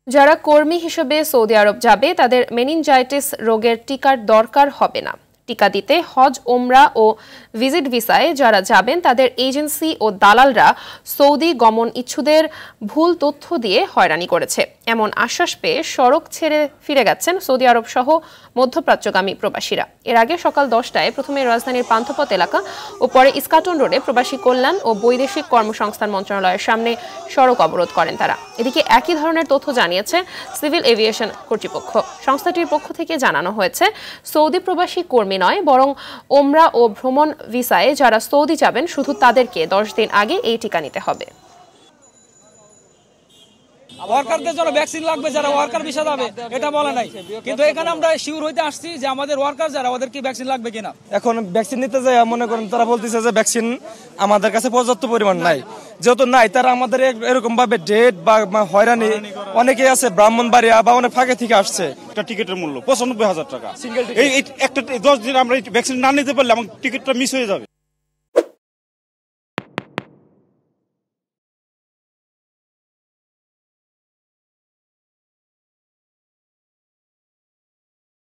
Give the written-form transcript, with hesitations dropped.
যারা কর্মী হিসেবে সৌদি আরব যাবে তাদের মেনিনজাইটিস রোগের টিকার দরকার হবে না। টিকা দিতে হজ, ওমরা ও ভিজিট ভিসায় যারা যাবেন তাদের এজেন্সি ও দালালরা সৌদি গমন ইচ্ছুদের ভুল তথ্য দিয়ে হয়রানি করেছে, এমন আশ্বাস পেয়ে সড়ক ছেড়ে ফিরে গেছেন সৌদি আরব সহ মধ্যপ্রাচ্যগামী প্রবাসীরা। এর আগে সকাল 10টায় প্রথমে রাজধানীর পান্থপথ এলাকা ও পরে ইস্কাটন রোডে প্রবাসী কল্যাণ ও বৈদেশিক কর্মসংস্থান মন্ত্রণালয়ের সামনে সড়ক অবরোধ করেন তারা। এদিকে একই ধরনের তথ্য জানিয়েছে সিভিল এভিয়েশন কর্তৃপক্ষ। সংস্থাটির পক্ষ থেকে জানানো হয়েছে, সৌদি প্রবাসী কর্মী নয়, বরং ওমরা ও ভ্রমণ ভিসায় যারা সৌদি যাবেন শুধু তাদেরকে 10 দিন আগে এই টিকা নিতে হবে। ওয়ার্কারদের জন্য ভ্যাকসিন লাগবে, যারা ওয়ার্কার ভিসা যাবে এটা বলা নাই, কিন্তু এখানে আমরা শিওর হইতে আসছি যে আমাদের ওয়ার্কার যারা ওদের কি ভ্যাকসিন লাগবে কিনা। এখন ভ্যাকসিন নিতে যায় মনে করেন তারা বলতেছে যে ভ্যাকসিন আমাদের কাছে পর্যাপ্ত পরিমাণ নাই, যেহেতু নাই তারা আমাদের এরকম ভাবে ডেট বা হয়রানি, অনেকে আছে ব্রাহ্মণবাড়িয়া বা অনেক ফাঁকে থেকে আসছে। একটা টিকিটের মূল্য 95,000 টাকা। এই একটা 10 দিন আমরা ভ্যাকসিন না নিতে পারলে আমার টিকিটটা মিস হয়ে যাবে।